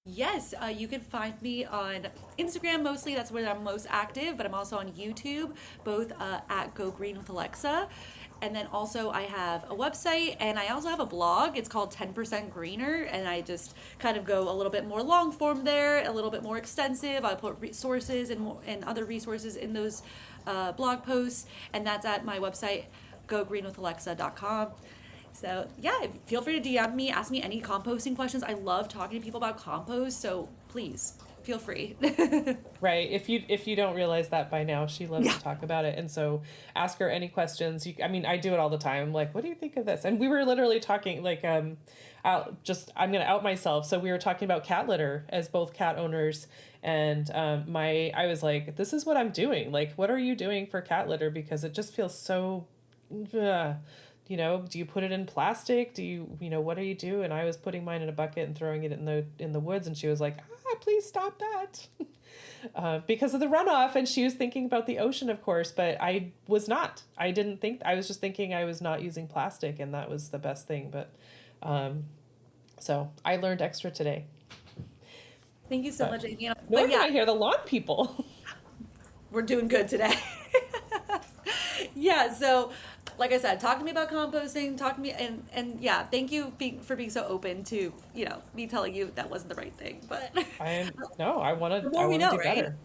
Yes, you can find me on Instagram mostly. That's where I'm most active, but I'm also on YouTube, both at Go Green with Alexa. And then also I have a website and I also have a blog. It's called 10% Greener, and I just kind of go a little bit more long form there, a little bit more extensive. I put resources and other resources in those blog posts, and that's at my website, gogreenwithalexa.com. So yeah, feel free to DM me, ask me any composting questions. I love talking to people about compost, so please feel free. Right. If you don't realize that by now, she loves to talk about it. And so ask her any questions. I do it all the time. Like, what do you think of this? And we were literally talking like, I'm going to out myself. So we were talking about cat litter as both cat owners. And I was like, this is what I'm doing. Like, what are you doing for cat litter? Because it just feels so, do you put it in plastic? Do you, what do you do? And I was putting mine in a bucket and throwing it in the woods. And she was like, please stop that. Because of the runoff. And she was thinking about the ocean, of course, but I was not. I was just thinking I was not using plastic, and that was the best thing. But so I learned extra today. Thank you so much, Amy. Nor can I hear the lawn people. We're doing good today. Yeah, so like I said, talk to me about composting, talk to me, and yeah, thank you for being so open to, me telling you that wasn't the right thing, but I want to do right? better.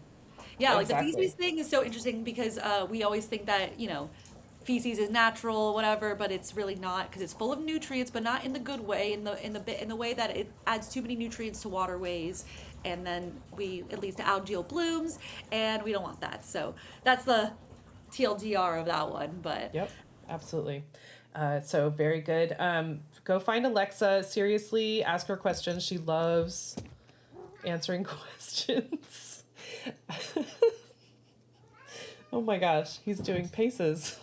Yeah, exactly. Like the feces thing is so interesting because we always think that, feces is natural, whatever, but it's really not, because it's full of nutrients, but not in the good way, in the way that it adds too many nutrients to waterways, and then it leads to algal blooms, and we don't want that. So that's the TLDR of that one, but yep, absolutely. So very good. Go find Alexa. Seriously, ask her questions. She loves answering questions. Oh my gosh, he's doing paces.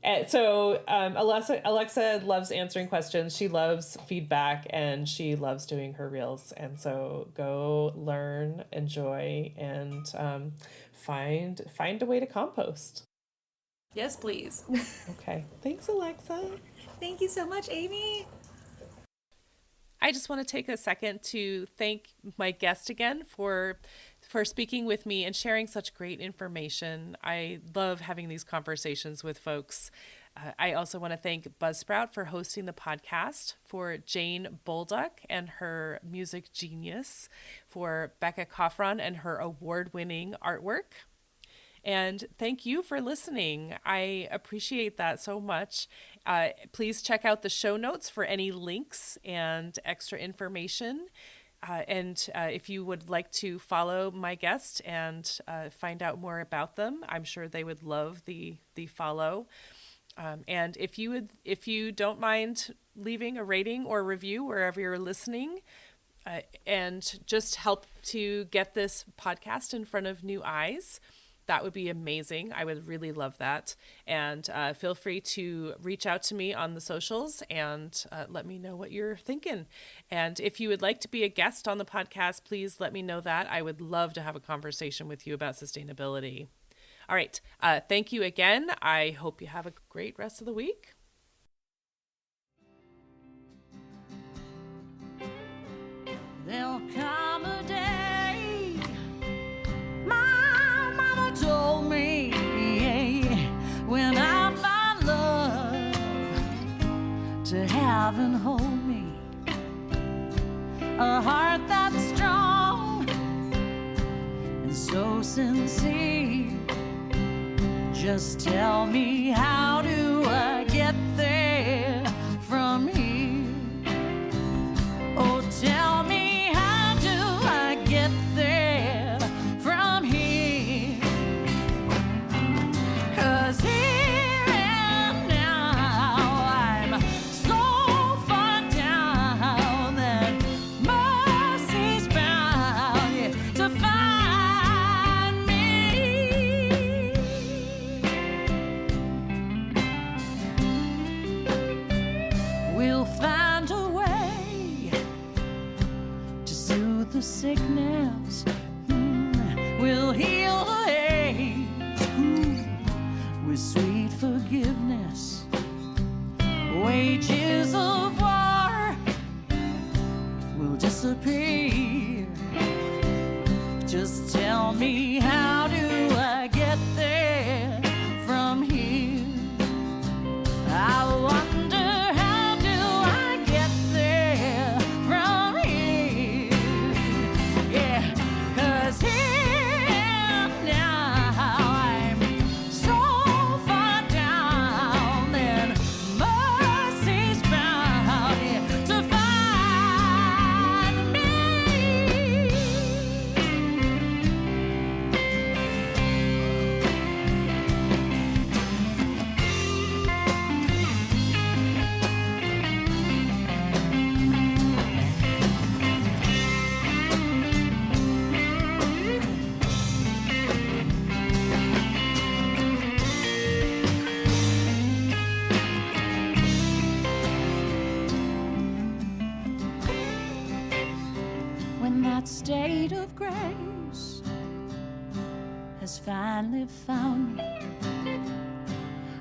And so Alexa loves answering questions. She loves feedback, and she loves doing her reels. And so go learn, enjoy, and find a way to compost. Yes, please. Okay. Thanks, Alexa. Thank you so much, Amy. I just want to take a second to thank my guest again for speaking with me and sharing such great information. I love having these conversations with folks. I also want to thank Buzzsprout for hosting the podcast, for Jane Bolduck and her music genius, for Becca Coffron and her award-winning artwork. And thank you for listening. I appreciate that so much. Please check out the show notes for any links and extra information. And if you would like to follow my guest and find out more about them, I'm sure they would love the follow. And if you don't mind leaving a rating or review wherever you're listening, and just help to get this podcast in front of new eyes, that would be amazing. I would really love that. And feel free to reach out to me on the socials and let me know what you're thinking. And if you would like to be a guest on the podcast, please let me know that. I would love to have a conversation with you about sustainability. All right. Thank you again. I hope you have a great rest of the week. There'll come a day, my mama told me, when I find love to have and hold me, a heart that's strong and so sincere. Just tell me, how do I get there from here? Oh, tell me, sickness, will heal the ache with sweet forgiveness. Wages of war will disappear. Just tell me, how do I get there from here? I wonder, how do I get there from here? Yeah, 'cause here and now I'm so far down, and mercy's bound to find me. When that state of grace has finally found me,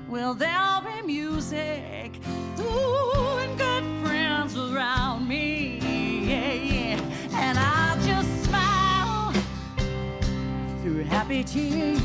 well, there'll be music, ooh, and good friends around me, yeah, yeah. And I'll just smile through happy tears.